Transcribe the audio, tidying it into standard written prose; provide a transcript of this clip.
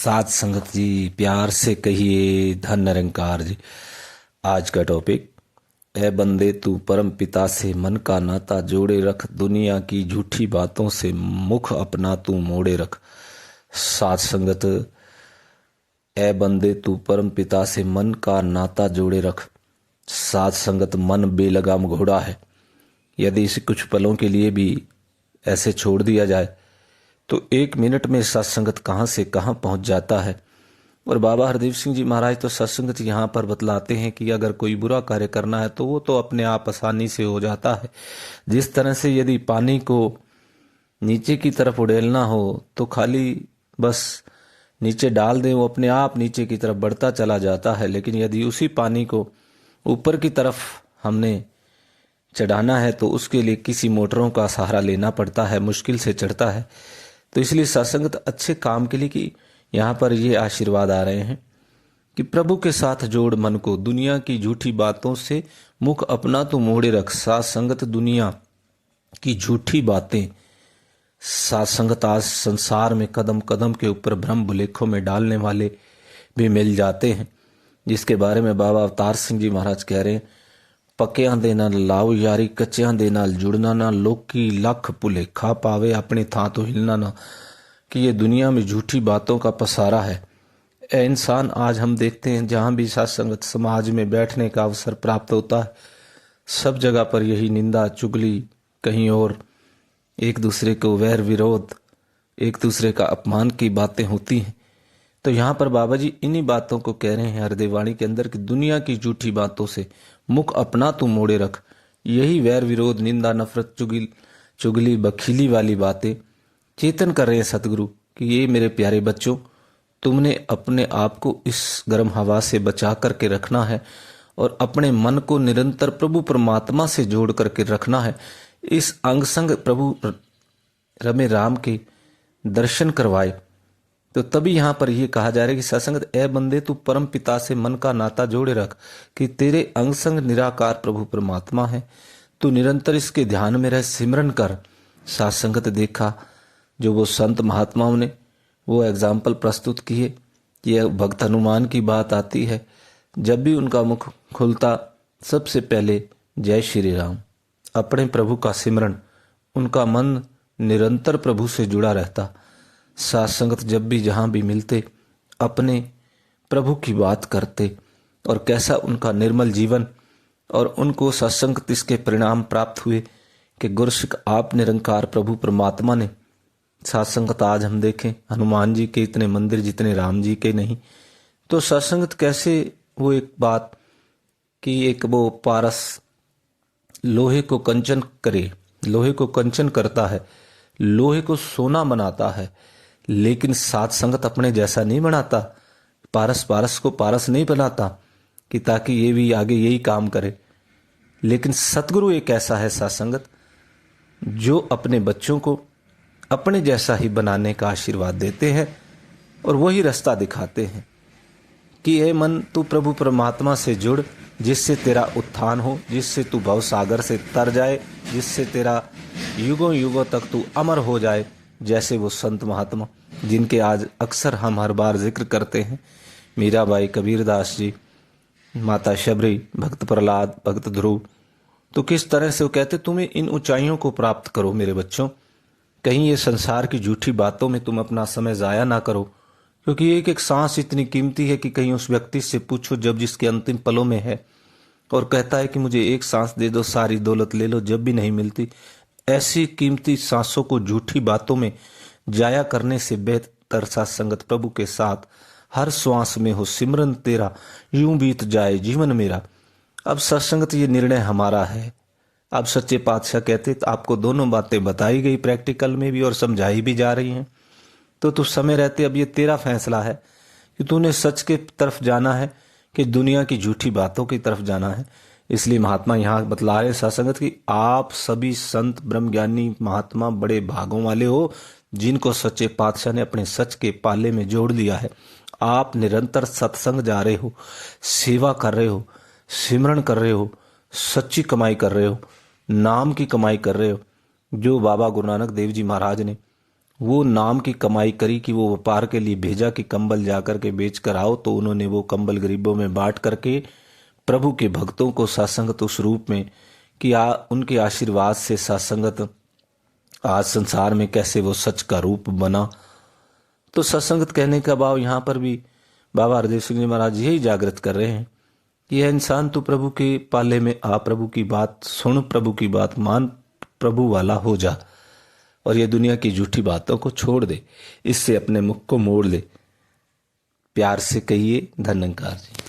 साथ संगत जी, प्यार से कहिए धन निरंकार जी। आज का टॉपिक, ए बंदे तू परम पिता से मन का नाता जोड़े रख, दुनिया की झूठी बातों से मुख अपना तू मोड़े रख। साथ संगत, ए बंदे तू परम पिता से मन का नाता जोड़े रख। साथ संगत मन बेलगाम घोड़ा है, यदि इसे कुछ पलों के लिए भी ऐसे छोड़ दिया जाए तो 1 मिनट में सत्संगत कहाँ से कहाँ पहुंच जाता है। और बाबा हरदेव सिंह जी महाराज तो सत्संगत यहाँ पर बतलाते हैं कि अगर कोई बुरा कार्य करना है तो वो तो अपने आप आसानी से हो जाता है। जिस तरह से यदि पानी को नीचे की तरफ उड़ेलना हो तो खाली बस नीचे डाल दें, वो अपने आप नीचे की तरफ बढ़ता चला जाता है। लेकिन यदि उसी पानी को ऊपर की तरफ हमने चढ़ाना है तो उसके लिए किसी मोटरों का सहारा लेना पड़ता है, मुश्किल से चढ़ता है। तो इसलिए सत्संगत अच्छे काम के लिए कि यहाँ पर ये आशीर्वाद आ रहे हैं कि प्रभु के साथ जोड़ मन को, दुनिया की झूठी बातों से मुख अपना तो मोड़े रख। साथ संगत दुनिया की झूठी बातें, साथ संगत आज संसार में कदम कदम के ऊपर भ्रम भुलेखों में डालने वाले भी मिल जाते हैं, जिसके बारे में बाबा अवतार सिंह जी महाराज कह रहे हैं, पक्या दे नाल लाओ यारी, कच्चिया दे नाल जुड़ना ना, लोकी लख भुलेखा पावे, अपनी थां तो हिलना ना। कि ये दुनिया में झूठी बातों का पसारा है। ए इंसान, आज हम देखते हैं जहाँ भी सत्संगत समाज में बैठने का अवसर प्राप्त होता है, सब जगह पर यही निंदा चुगली, कहीं और एक दूसरे को वैर विरोध, एक दूसरे का अपमान की बातें होती हैं। तो यहाँ पर बाबा जी इन्हीं बातों को कह रहे हैं हरदेवाणी के अंदर कि दुनिया की झूठी बातों से मुख अपना तू मोड़े रख। यही वैर विरोध, निंदा, नफरत, चुगली बखीली वाली बातें चेतन कर रहे हैं सतगुरु कि ये मेरे प्यारे बच्चों, तुमने अपने आप को इस गर्म हवा से बचा करके रखना है और अपने मन को निरंतर प्रभु परमात्मा से जोड़ करके रखना है। इस अंग संग प्रभु रमे राम के दर्शन करवाए तो तभी यहाँ पर यह कहा जा रहा है कि सत्संगत, ए बंदे तू परम पिता से मन का नाता जोड़े रख कि तेरे अंग संग निराकार प्रभु परमात्मा है। तू निरंतर इसके ध्यान में रह, सिमरन कर। सत्संगत देखा जो वो संत महात्माओं ने वो एग्जाम्पल प्रस्तुत किए, ये भक्त हनुमान की बात आती है, जब भी उनका मुख खुलता सबसे पहले जय श्री राम, अपने प्रभु का सिमरन, उनका मन निरंतर प्रभु से जुड़ा रहता। सत्संगत जब भी जहाँ भी मिलते अपने प्रभु की बात करते और कैसा उनका निर्मल जीवन, और उनको सत्संगत इसके परिणाम प्राप्त हुए कि गुरसिक आप निरंकार प्रभु परमात्मा ने। सत्संगत आज हम देखें हनुमान जी के इतने मंदिर जितने राम जी के नहीं। तो सत्संगत कैसे वो एक बात कि एक वो पारस लोहे को कंचन करे, लोहे को कंचन करता है, लोहे को सोना बनाता है, लेकिन साथ संगत अपने जैसा नहीं बनाता। पारस को पारस नहीं बनाता कि ताकि ये भी आगे यही काम करे। लेकिन सतगुरु एक ऐसा है सत्संगत जो अपने बच्चों को अपने जैसा ही बनाने का आशीर्वाद देते हैं और वही रास्ता दिखाते हैं कि हे मन, तू प्रभु परमात्मा से जुड़, जिससे तेरा उत्थान हो, जिससे तू भव सागर से तर जाए, जिससे तेरा युगों युगों तक तू अमर हो जाए। जैसे वो संत महात्मा जिनके आज अक्सर हम हर बार जिक्र करते हैं, मीराबाई, कबीरदास जी, माता शबरी, भक्त प्रहलाद, भक्त ध्रुव। तो किस तरह से वो कहते, तुम्हें इन ऊंचाइयों को प्राप्त करो मेरे बच्चों, कहीं ये संसार की झूठी बातों में तुम अपना समय जाया ना करो, क्योंकि एक एक सांस इतनी कीमती है कि कहीं उस व्यक्ति से पूछो जब जिसके अंतिम पलों में है और कहता है कि मुझे एक सांस दे दो, सारी दौलत ले लो, जब भी नहीं मिलती। ऐसी कीमती सांसों को झूठी बातों में जाया करने से बेहतर सत्संगत प्रभु के साथ हर श्वास में हो सिमरन तेरा, यूं बीत जाए जीवन मेरा। अब सत्संगत ये निर्णय हमारा है। अब सच्चे पातशाह कहते तो आपको दोनों बातें बताई गई प्रैक्टिकल में भी और समझाई भी जा रही हैं। तो तू समय रहते अब ये तेरा फैसला है कि तूने सच के तरफ जाना है कि दुनिया की झूठी बातों की तरफ जाना है। इसलिए महात्मा यहाँ बतला रहे सत्संगत कि आप सभी संत ब्रह्मज्ञानी महात्मा बड़े भागों वाले हो, जिनको सच्चे पातशाह ने अपने सच के पाले में जोड़ लिया है। आप निरंतर सत्संग जा रहे हो, सेवा कर रहे हो, सिमरन कर रहे हो, सच्ची कमाई कर रहे हो, नाम की कमाई कर रहे हो। जो बाबा गुरु नानक देव जी महाराज ने वो नाम की कमाई करी कि वो व्यापार के लिए भेजा कि कंबल जाकर के बेच कर आओ, तो उन्होंने वो कंबल गरीबों में बांट करके प्रभु के भक्तों को सत्संगत उस रूप में कि उनके आशीर्वाद से सत्संगत आज संसार में कैसे वो सच का रूप बना। तो सत्संगत कहने का भाव यहाँ पर भी बाबा हरदेव सिंह जी महाराज यही जागृत कर रहे हैं कि यह इंसान तो प्रभु के पाले में आ, प्रभु की बात सुन, प्रभु की बात मान, प्रभु वाला हो जा और ये दुनिया की झूठी बातों को छोड़ दे, इससे अपने मुख को मोड़ ले। प्यार से कहिए धन्यकार जी।